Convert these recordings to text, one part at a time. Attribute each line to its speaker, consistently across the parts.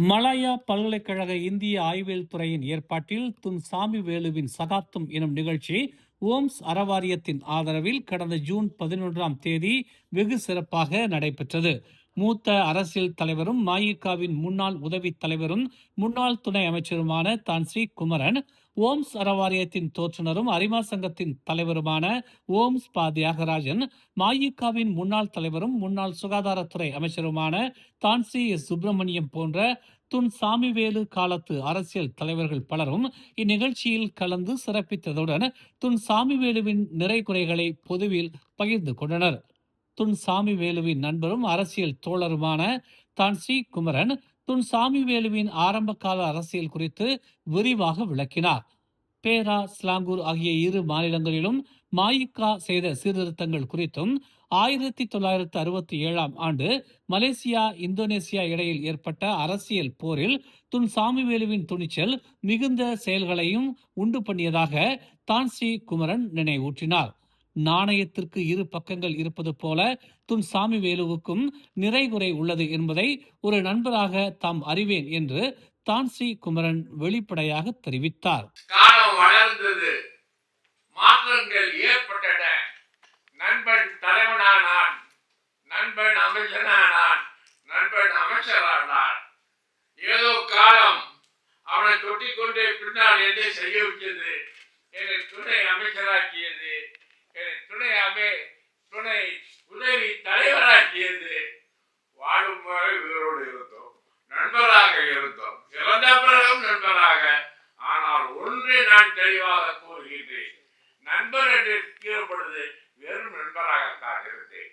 Speaker 1: Malaya பல்கலைக்கழக இந்திய ஆய்வியல் துறையின் ஏற்பாட்டில் துன் சாமிவேலுவின் சகாப்தம் எனும் நிகழ்ச்சி ஓம்ஸ் அறவாரியத்தின் ஆதரவில் கடந்த ஜூன் 11ஆம் தேதி வெகு சிறப்பாக நடைபெற்றது. மூத்த அரசியல் தலைவரும் மஇகவின் முன்னாள் உதவித் தலைவரும் முன்னாள் துணை அமைச்சருமான தான் ஸ்ரீ குமரன், ஓம்ஸ் அறவாரியத்தின் தோற்றுநரும் அரிமா சங்கத்தின் தலைவருமான ஓம்ஸ் பா தியாகராஜன், மஇகவின் முன்னாள் தலைவரும் முன்னாள் சுகாதாரத்துறை அமைச்சருமான தான் ஸ்ரீ எஸ் சுப்பிரமணியம் போன்ற துன் சாமிவேலு காலத்து அரசியல் தலைவர்கள் பலரும் இந்நிகழ்ச்சியில் கலந்து சிறப்பித்ததுடன் துன் சாமிவேலுவின் நிறை குறைகளை பொதுவில் பகிர்ந்து கொண்டனர். துன் சாமிவேலுவின் நண்பரும் அரசியல் தோழருமான தான் ஸ்ரீ குமரன் துன் சாமிவேலுவின் ஆரம்ப கால அரசியல் குறித்து விரிவாக விளக்கினார். பேரா, ஸ்லாங்கூர் ஆகிய இரு மாநிலங்களிலும் மஇகா செய்த சீர்திருத்தங்கள் குறித்தும் 1967ஆம் ஆண்டு மலேசியா இந்தோனேசியா இடையில் ஏற்பட்ட அரசியல் போரில் துன் சாமிவேலுவின் துணிச்சல் மிகுந்த செயல்களையும் உண்டு பண்ணியதாக தான் ஸ்ரீ குமரன் நினைவூற்றினார். நாணயத்திற்கு இரு பக்கங்கள் இருப்பது போல துன் சாமிவேலுவுக்கும் நிறைகுறை உள்ளது என்பதை ஒரு நண்பராக தாம் அறிவேன் என்று தான் ஸ்ரீ குமரன் வெளிப்படையாக தெரிவித்தார்.
Speaker 2: காலம் வளர்ந்தது, மாற்றங்கள் ஏற்பட்டன. நண்பன் தலைவனானான், நண்பன் அமைச்சனானான், நண்பன் அமைச்சரானான். ஏதோ காலம் அவனை தொட்டிக்கொண்டே பின்னால் எதை செய்ய வைத்தது, என்னை துணை அமைச்சராக்கியது, என்னை துணை உதவி தலைவராக்கியது. வாழும் வரை உயிரோடு இருந்தோம், நண்பராக இருந்தோம், இறந்த பிறகும் நண்பராக. ஆனால் ஒன்றை நான் தெளிவாக கூறுகின்றேன், நண்பர் என்று கீழப்படுது வெறும் நண்பராகத்தான் இருந்தேன்,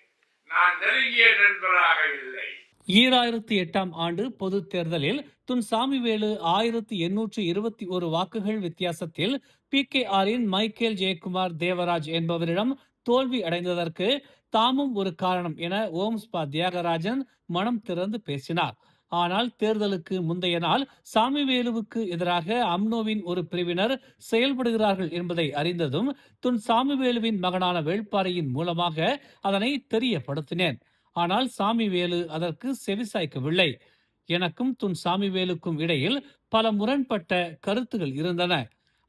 Speaker 2: நான் நெருங்கிய நண்பராக இல்லை.
Speaker 1: 2008ஆம் ஆண்டு பொது தேர்தலில் துன் சாமிவேலு 1821 வாக்குகள் வித்தியாசத்தில் PKRின் மைக்கேல் ஜெயக்குமார் தேவராஜ் என்பவரிடம் தோல்வி அடைந்ததற்கு தாமும் ஒரு காரணம் என ஓம்ஸ் பா தியாகராஜன் மனம் திறந்து பேசினார். ஆனால் தேர்தலுக்கு முந்தைய நாள் சாமிவேலுவுக்கு எதிராக அம்னோவின் ஒரு பிரிவினர் செயல்படுகிறார்கள் என்பதை அறிந்ததும் துன் சாமிவேலுவின் மகனான வேள்பாரியின் மூலமாக அதனை தெரியப்படுத்தினேன். ஆனால் சாமிவேலு அதற்கு செவிசாய்க்கவில்லை. எனக்கும் துன் சாமிவேலுக்கும் இடையில் பல முரண்பட்ட கருத்துகள் இருந்தன.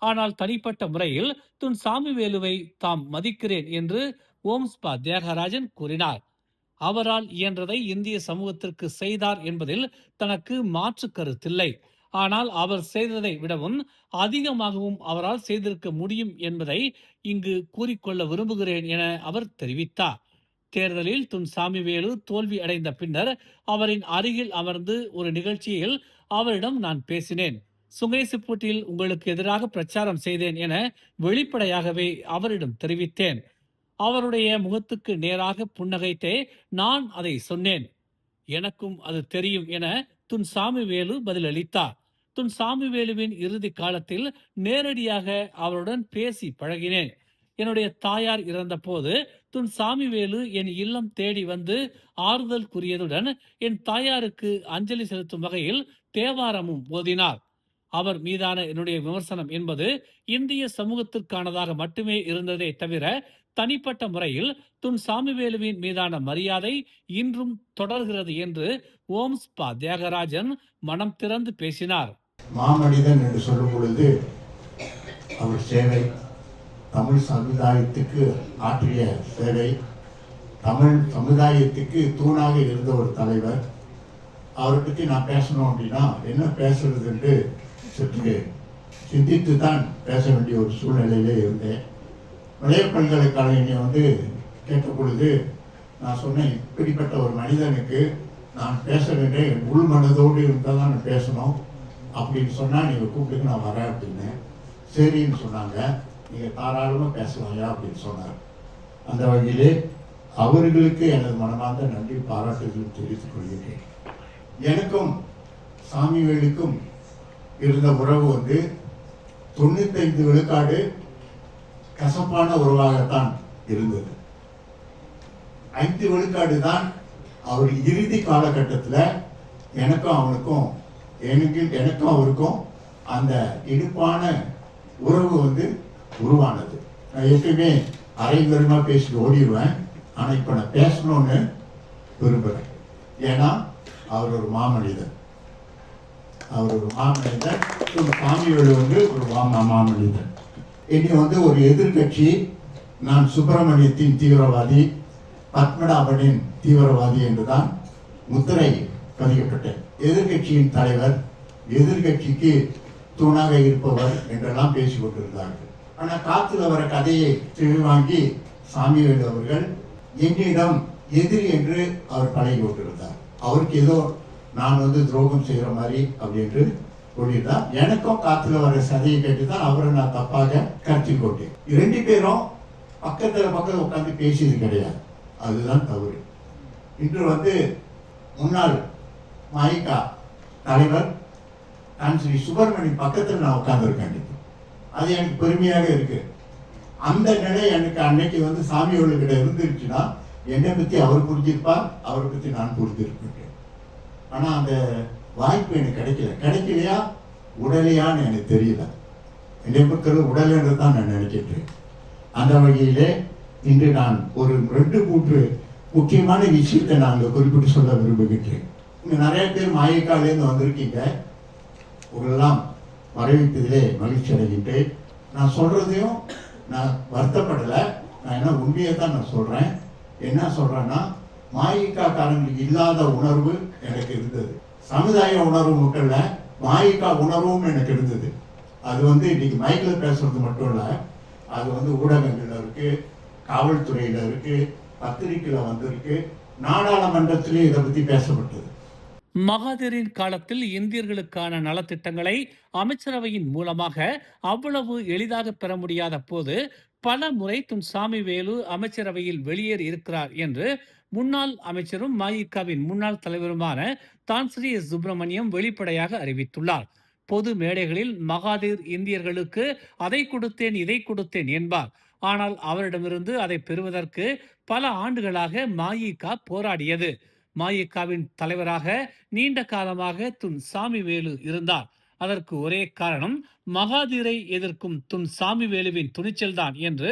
Speaker 1: ஆனால் தனிப்பட்ட முறையில் துன் சாமிவேலுவை தாம் மதிக்கிறேன் என்று ஓம்ஸ் பா தியாகராஜன் கூறினார். அவரால் இயன்றதை இந்திய சமூகத்திற்கு செய்தார் என்பதில் தனக்கு மாற்று கருத்தில்லை. ஆனால் அவர் செய்ததை விடவும் அதிகமாகவும் அவரால் செய்திருக்க முடியும் என்பதை இங்கு கூறிக்கொள்ள விரும்புகிறேன் என அவர் தெரிவித்தார். தேர்தலில் துன் சாமிவேலு தோல்வி அடைந்த பின்னர் அவரின் அருகில் அமர்ந்து ஒரு நிகழ்ச்சியில் அவரிடம் நான் பேசினேன். சுங்கேசிப்பூட்டில் உங்களுக்கு எதிராக பிரச்சாரம் செய்தேன் என வெளிப்படையாகவே அவரிடம் தெரிவித்தேன். அவருடைய முகத்துக்கு நேராக புன்னகைத்தே நான் அதை சொன்னேன். எனக்கும் அது தெரியும் என துன் சாமிவேலு பதிலளித்தார். துன் சாமிவேலுவின் இறுதி காலத்தில் நேரடியாக அவருடன் பேசி பழகினேன். என்னுடைய தாயார் இறந்த போது துன் சாமிவேலு என் இல்லம் தேடி வந்து ஆறுதல் கூறியதுடன் என் தாயாருக்கு அஞ்சலி செலுத்தும் வகையில் தேவாரமும் ஓதினார். அவர் மீதான என்னுடைய விமர்சனம் என்பது இந்திய சமூகத்திற்கானதாக மட்டுமே இருந்ததே தவிர தனிப்பட்ட முறையில் துன் சாமிவேலுவின் மீதான மரியாதை இன்றும் தொடர்கிறது என்று ஓம்ஸ் பா தியாகராஜன் மனம் திறந்து பேசினார்.
Speaker 3: மாமனிதன் என்று சொல்லும் பொழுது அவர் சேவை, தமிழ் சமுதாயத்துக்கு ஆற்றிய சேவை, தமிழ் சமுதாயத்துக்கு தூணாக இருந்த ஒரு தலைவர். அவரை பற்றி நான் பேசணும் அப்படின்னா என்ன பேசுறது என்று சற்று சிந்தித்து தான் பேச வேண்டிய ஒரு சூழ்நிலையிலே இருந்தேன். மலைய பல்கலைக்கழகம் கேட்ட பொழுது நான் சொன்னேன், இப்படிப்பட்ட ஒரு மனிதனுக்கு நான் பேச வேண்டிய உள் மனதோடு இருந்தால் தான் நான் பேசணும் அப்படின்னு சொன்னால் நீங்கள் கூப்பிட்டு நான் வரேன் அப்படின்னேன். சரின்னு சொன்னாங்க. நீங்கள் தாராளமாக பேசலாம்யா அப்படின்னு சொன்னார். அந்த வகையிலே அவர்களுக்கு எனது மனமார்ந்த நன்றி பாராட்டுகள் தெரிவித்துக் கொள்கிறேன். எனக்கும் சாமிவேலுக்கும் இருந்த உறவு 95 விழுக்காடு கசப்பான உறவாகத்தான் இருந்தது. 5 விழுக்காடு தான் அவர் இறுதி காலகட்டத்தில் எனக்கும் அவருக்கும் அந்த இனிப்பான உறவு உருவானது. நான் எப்பயுமே அரைகுறைமா பேசிட்டு ஓடிடுவேன். ஆனால் இப்போ நான் பேசணும்னு விரும்புகிறேன். ஏன்னா அவர் ஒரு மாமனிதர். அவர் ஒரு மாமனிதர். சாமிவேலு வந்து ஒரு மாமனிதர். இனி வந்து ஒரு எதிர்கட்சி, நான் சுப்பிரமணியத்தின் தீவிரவாதி, பத்மநாபனின் தீவிரவாதி என்றுதான் முத்திரை பதிக்கப்பட்டேன். எதிர்கட்சியின் தலைவர், எதிர்கட்சிக்கு தூணாக இருப்பவர் என்றெல்லாம் பேசிக் கொண்டிருந்தார்கள். ஆனால் காத்துல வர கதையை செவி வாங்கி சாமிவேலு அவர்கள் என்னிடம் எதிரி என்று அவர் பழகி கொண்டிருந்தார். அவருக்கு ஏதோ நான் வந்து துரோகம் செய்கிற மாதிரி அப்படின்னு சொல்லியிருந்தார். எனக்கும் காத்துல வர சதையை கேட்டு தான் அவரை நான் தப்பாக கருத்தில் கொண்டேன். 2 பேரும் பக்கத்தில் உட்காந்து பேசியது கிடையாது. அதுதான் தவறு. இன்று வந்து முன்னாள் மாயிகா தலைவர் நான் ஸ்ரீ சுப்பிரமணியன் பக்கத்தில் நான் உட்கார்ந்துருக்கேன். அது எனக்கு பெருமையாக இருக்கு. அந்த நிலை எனக்கு அன்னைக்கு வந்து சாமியோட இருந்துருச்சுன்னா என்னை பற்றி அவர் புரிஞ்சிருப்பார், அவரை பற்றி நான் புரிஞ்சிருப்பேன். ஆனால் அந்த வாய்ப்பு எனக்கு கிடைக்கலையா உடலையான்னு எனக்கு தெரியல. என்னை பொறுத்தவரை உடலைன்றது தான் நான் நினைக்கின்றேன். அந்த வகையிலே இன்று நான் ஒரு 2-3 முக்கியமான விஷயத்தை நாங்கள் குறிப்பிட்டு சொல்ல விரும்புகின்றேன். இங்கே நிறைய பேர் மாயிக்காலேருந்து வந்திருக்கீங்க. உங்களெல்லாம் வரவேற்பதிலே மகிழ்ச்சி அடைகின்றேன். நான் சொல்றதையும் நான் வருத்தப்படலை. நான் என்ன உண்மையை தான் நான் சொல்றேன். என்ன சொல்றேன்னா, மாயிக்காக்காரங்களுக்கு இல்லாத உணர்வு எனக்கு இருந்தது. சமுதாய உணர்வு மக்கள்ல மாயிக்கா உணர்வும் எனக்கு இருந்தது. அது வந்து இன்னைக்கு மைக்கில் பேசுறது மட்டும் இல்லை, அது வந்து ஊடகங்கள்ல இருக்கு, காவல்துறையில இருக்கு, பத்திரிகையில வந்திருக்கு, நாடாளுமன்றத்திலேயே இதை பத்தி பேசப்பட்டது.
Speaker 1: மகாதீரின் காலத்தில் இந்தியர்களுக்கான நலத்திட்டங்களை அமைச்சரவையின் மூலமாக அவ்வளவு எளிதாக பெற முடியாத போது பல முறை சாமிவேலு அமைச்சரவையில் வெளியேறி இருக்கிறார் என்று முன்னாள் அமைச்சரும் மஇகவின் முன்னாள் தலைவருமான தான்ஸ்ரீ சுப்பிரமணியம் வெளிப்படையாக அறிவித்துள்ளார். பொது மேடைகளில் மகாதீர் இந்தியர்களுக்கு அதை கொடுத்தேன் இதை கொடுத்தேன் என்பார். ஆனால் அவரிடமிருந்து அதை பெறுவதற்கு பல ஆண்டுகளாக மஇக போராடியது. மஇகவின் தலைவராக நீண்ட காலமாக சாமிவேலு இருந்தார். அதற்கு ஒரே காரணம் மகாதீரை எதிர்க்கும் சாமிவேலுவின் துணிச்சல்தான் என்று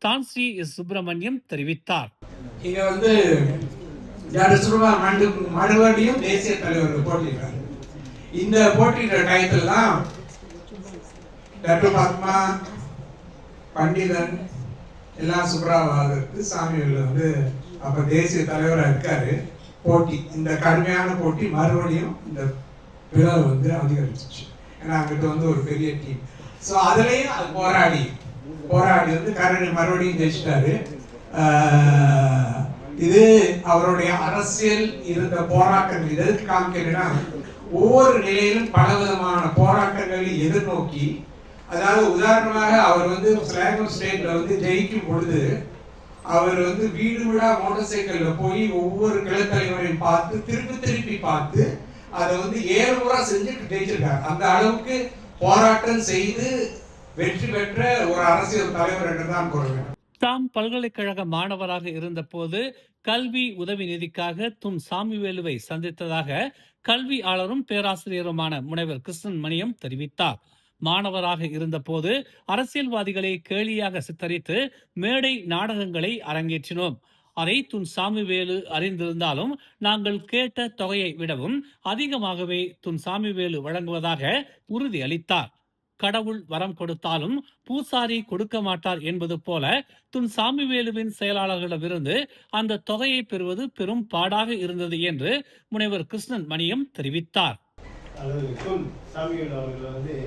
Speaker 1: தான்ஸ்ரீ சுப்பிரமணியம் தெரிவித்தார்.
Speaker 4: இங்க வந்து மறுபடியும் தேசிய தலைவர்கள் போட்டியிட்டார். இந்த போட்டியிட்ட டயத்துல தான் டாக்டர் பத்மா, பண்டிதன் எல்லாம் சுப்ராவாதற்கு சாமிவேலு வந்து அப்ப தேசிய தலைவராக இருக்காரு. போட்டி, இந்த கடுமையான போட்டி மறுபடியும் இந்த பிளவு வந்து அதிகரிச்சிச்சு. ஏன்னா அங்கிட்ட வந்து ஒரு பெரிய டீம். ஸோ அதுலேயும் அது போராடி வந்து கரணி மறுபடியும் ஜெயிச்சிட்டாரு. இது அவருடைய அரசியல் இருந்த போராட்டங்கள். எதற்கு காமிக்கிறேன்னா, ஒவ்வொரு நிலையிலும் பலவிதமான போராட்டங்களை எதிர்நோக்கி, அதாவது உதாரணமாக அவர் வந்து ஸ்லாங்கூர் ஸ்டேட்ல வந்து ஜெயிக்கும் பொழுது அவர் வந்து வீடு வீடா மோட்டார் சைக்கிள்ல போய் ஒவ்வொரு கிளைத்தலைவரையும் பார்த்து திருப்பி பார்த்து அதை வந்து 7 முறை செஞ்சு ஜெயிச்சிருக்காரு. அந்த அளவுக்கு போராட்டம் செய்து வெற்றி பெற்ற ஒரு அரசியல் தலைவர் என்றுதான் கூறுவேன்.
Speaker 1: தாம் பல்கலைக்கழக மாணவராக இருந்த போது கல்வி உதவி நிதிக்காக சாமிவேலுவை சந்தித்ததாக கல்வியாளரும் பேராசிரியருமான முனைவர் கிருஷ்ணன் மணியம் தெரிவித்தார். மாணவராக இருந்த போது அரசியல்வாதிகளை கேலியாக சித்தரித்து மேடை நாடகங்களை அரங்கேற்றினோம். அதை சாமிவேலு அறிந்திருந்தாலும் நாங்கள் கேட்ட தொகையை விடவும் அதிகமாகவே சாமிவேலு வழங்குவதாக உறுதி அளித்தார். கடவுள் வரம் கொடுத்தாலும் பூசாரி கொடுக்க மாட்டார் என்பது போல சாமிவேலுவின் செயலாளர்களிடமிருந்து அந்த தொகையை பெறுவது பெரும் பாடாக இருந்தது என்று முனைவர் கிருஷ்ணன் மணியம் தெரிவித்தார்.
Speaker 5: சாமிவேலு அவர்கள் வந்து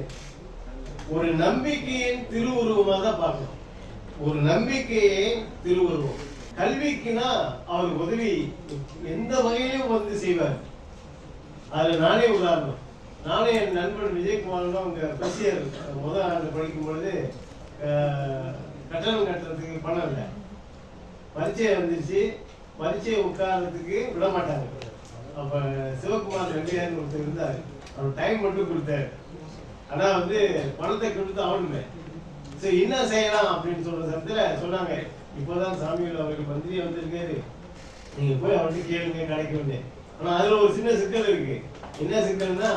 Speaker 5: ஒரு நம்பிக்கையின் திருவுருவமாக தான் பார்க்கணும். ஒரு நம்பிக்கையை திருவுருவம். கல்விக்குனா அவர் உதவி எந்த வகையிலும் வந்து செய்வார். அதுல நானே உதாரணம். நானே என் நண்பன் விஜயகுமாரும் அவங்க பசியர் முதல் ஆண்டு படிக்கும் பொழுது கட்டணம் கட்டுறதுக்கு பணம் இல்லை. பரீட்சை வந்துருச்சு, பரீட்சை உட்கார்றதுக்கு விட மாட்டாங்க. அப்ப சிவகுமார் ரெட்டியார்னு ஒருத்தர் இருந்தார். அவர் டைம் மட்டும் கொடுத்தாரு. ஆனா வந்து பணத்தை கொடுத்து ஆகணுமே. சரி என்ன செய்யலாம் அப்படின்னு சொல்ற சமயத்துல சொன்னாங்க, இப்போதான் சாமிவேலு அவர்கள் மந்திரியா வந்திருக்காரு, நீங்க போய் அவர்கிட்ட கேளுங்க கிடைக்கும்னு. ஆனா அதுல ஒரு சின்ன சிக்கல் இருக்கு. என்ன சிக்கல்னா,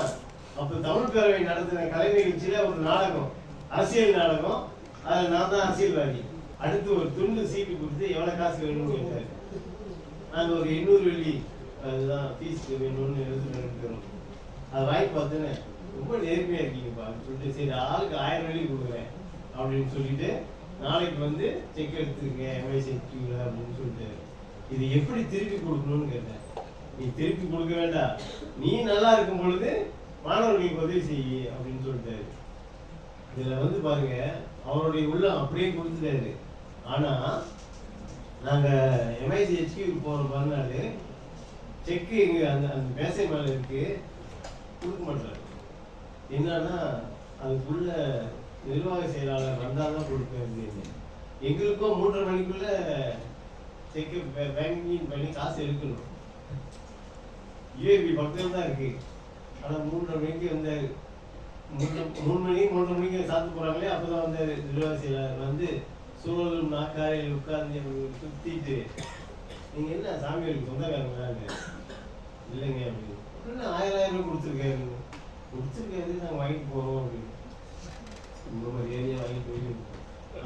Speaker 5: அப்ப தமிழ் பேரவை நடத்தின கலை நிகழ்ச்சியில ஒரு நாடகம், அரசியல் நாடகம். அதுல நான் தான் அரசியல்வாதி. அடுத்து ஒரு துண்டு சீட்டு கொடுத்து எவ்வளவு காசு வேணும்னு கேட்டாரு. நாங்கள் ஒரு 800 வெள்ளி அதுதான் ஃபீஸ் வேணும்னு எழுதுறோம். அது வாங்கி பார்த்தேன்னு ரொம்ப நேர்மையா இருக்கீங்கப்பா சொல்லிட்டு, சரி ஆளுக்கு 1000 வெள்ளி கொடுக்குறேன் அப்படின்னு சொல்லிட்டு நாளைக்கு வந்து செக் எடுத்துருங்க எம்ஐசில அப்படின்னு சொல்லிட்டாரு. இது எப்படி திருப்பி கொடுக்கணும்னு கேட்டேன். நீ திருப்பி கொடுக்க வேண்டாம், நீ நல்லா இருக்கும் பொழுது மாணவர்களுக்கு உதவி செய்யி அப்படின்னு சொல்லிட்டாரு. இதுல வந்து பாருங்க, அவருடைய உள்ளம் அப்படியே கொடுத்துட்டாரு. ஆனா நாங்க எம்ஐசி ஹெச்கியூ போற மறுநாள் செக்கு எங்க அந்த அந்த மேசை மேல இருக்கு, கொடுக்க மாட்டாரு. என்னன்னா அதுக்குள்ள நிர்வாக செயலாளர் வந்தாதான் கொடுப்பேன் அப்படின்னு. எங்களுக்கும் 3:30 மணிக்குள்ள செக்கு பேங்கிங் பண்ணி காசு எடுக்கணும். யூஏபி பக்கத்தில் தான் இருக்கு. ஆனா 3:30 மணிக்கு வந்தாரு. 3 மணிக்கு சாப்பிட்டு போறாங்களே, அப்பதான் வந்தாரு நிர்வாக செயலாளர். வந்து சூழலும் நாக்காரையில் உட்கார்ந்து சுத்திட்டு, நீங்க என்ன சாமிகளுக்கு சொந்தக்காரங்களாங்க? இல்லைங்க அப்படின்னு. 1000 கொடுத்துருக்காரு. நாங்கள் வாங்கிட்டு போறோம் அப்படின்னு ரொம்ப மரியாதையா வாங்கிட்டு போயிருக்கோம்.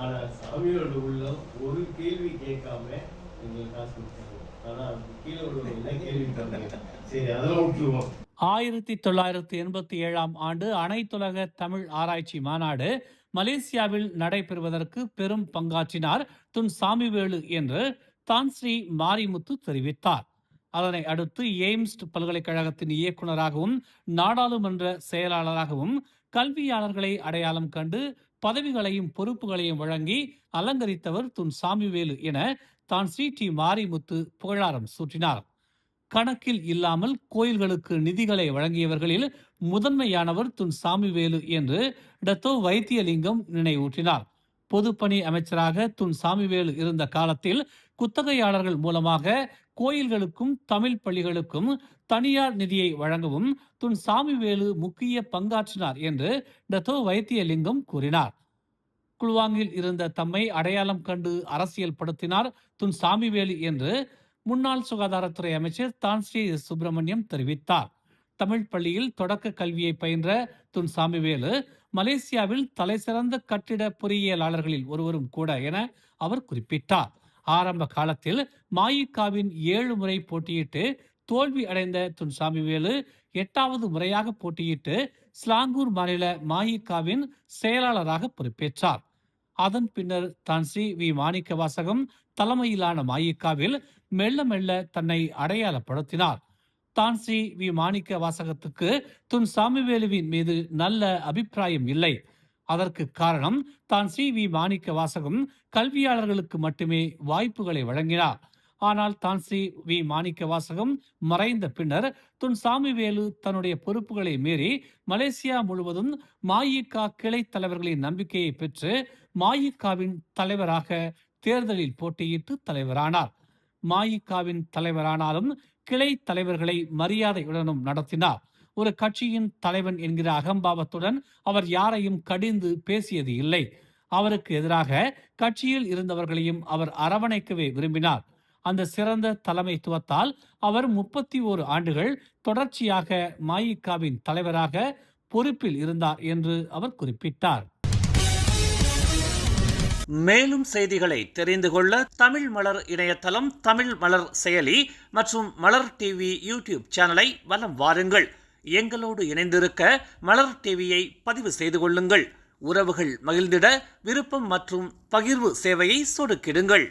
Speaker 5: ஆனா சாமியோட உள்ளம் ஒரு கேள்வி கேட்காம எங்களுக்கு காசு கொடுத்தாங்க. ஆனா கீழே உள்ள என்ன கேள்வி கேட்டாங்க. சரி அதெல்லாம் விட்டுருவோம்.
Speaker 1: 1987ஆம் ஆண்டு அனைத்துலக தமிழ் ஆராய்ச்சி மாநாடு மலேசியாவில் நடைபெறுவதற்கு பெரும் பங்காற்றினார் துன் சாமிவேலு என்று தான்ஸ்ரீ மாரிமுத்து தெரிவித்தார். அதனை அடுத்து எய்ம்ஸ் பல்கலைக்கழகத்தின் இயக்குநராகவும் நாடாளுமன்ற செயலாளராகவும் கல்வியாளர்களை அடையாளம் கண்டு பதவிகளையும் பொறுப்புகளையும் வழங்கி அலங்கரித்தவர் துன் சாமிவேலு என தான்ஸ்ரீ டி மாரிமுத்து புகழாரம் சூட்டினார். கணக்கில் இல்லாமல் கோயில்களுக்கு நிதிகளை வழங்கியவர்களில் முதன்மையானவர் துன் சாமிவேலு என்று டத்தோ வைத்தியலிங்கம் நினைவூட்டினார். பொதுப்பணி அமைச்சராக துன் சாமிவேலு இருந்த காலத்தில் குத்தகையாளர்கள் மூலமாக கோயில்களுக்கும் தமிழ் பள்ளிகளுக்கும் தனியார் நிதியை வழங்கவும் துன் சாமிவேலு முக்கிய பங்காற்றினார் என்று டத்தோ வைத்தியலிங்கம் கூறினார். குலுவாங்கில் இருந்த தம்மை அடையாளம் கண்டு அரசியல் படுத்தினார் துன் சாமிவேலு என்று முன்னாள் சுகாதாரத்துறை அமைச்சர் தான்ஸ்ரீ சுப்பிரமணியம் தெரிவித்தார். தமிழ் பள்ளியில் தொடக்க கல்வியை பயின்ற துன் சாமிவேலு மலேசியாவில் தலைசிறந்த கட்டிட பொறியியலாளர்களில் ஒருவரும் கூட என அவர் குறிப்பிட்டார். ஆரம்ப காலத்தில் மாயிகாவின் 7 முறை போட்டியிட்டு தோல்வி அடைந்த துன் சாமிவேலு 8வது முறையாக போட்டியிட்டு ஸ்லாங்கூர் மாநில மாயிகாவின் செயலாளராக பொறுப்பேற்றார். அதன் பின்னர் தான்ஸ்ரீ வி மாணிக்கவாசகம் தலைமையிலான மாயிகாவில் மெல்ல மெல்ல தன்னை அடையாளப்படுத்தினார். தான்ஸ்ரீ வி மாணிக்கவாசகத்துக்கு துன் சாமிவேலுவின் மீது நல்ல அபிப்பிராயம் இல்லை. அதற்கு காரணம் தான்ஸ்ரீ வி மாணிக்கவாசகம் கல்வியாளர்களுக்கு மட்டுமே வாய்ப்புகளை வழங்கினார். ஆனால் தான்ஸ்ரீ வி மாணிக்கவாசகம் மறைந்த பின்னர் துன் சாமிவேலு தன்னுடைய பொறுப்புகளை மீறி மலேசியா முழுவதும் மாயிகா கிளை தலைவர்களின் நம்பிக்கையை பெற்று மாயிகாவின் தலைவராக தேர்தலில் போட்டியிட்டு தலைவரானார். மாயிகாவின் தலைவரானாலும் கிளை தலைவர்களை மரியாதையுடனும் நடத்தினார். ஒரு கட்சியின் தலைவன் என்கிற அகம்பாவத்துடன் அவர் யாரையும் கடிந்து பேசியது இல்லை. அவருக்கு எதிராக கட்சியில் இருந்தவர்களையும் அவர் அரவணைக்கவே விரும்பினார். அந்த சிறந்த தலைமைத்துவத்தால் அவர் 31 ஆண்டுகள் தொடர்ச்சியாக மாயிகாவின் தலைவராக பொறுப்பில் இருந்தார் என்று அவர் குறிப்பிட்டார். மேலும் செய்திகளை தெரிந்து கொள்ள தமிழ் மலர் இணையதளம், தமிழ் மலர் செயலி மற்றும் மலர் டிவி யூடியூப் சேனலை வலம் வாருங்கள். எங்களோடு இணைந்திருக்க மலர் டிவியை பதிவு செய்து கொள்ளுங்கள். உறவுகள் மகிழ்ந்திட விருப்பம் மற்றும் பகிர்வு சேவையை சொடுக்கிடுங்கள்.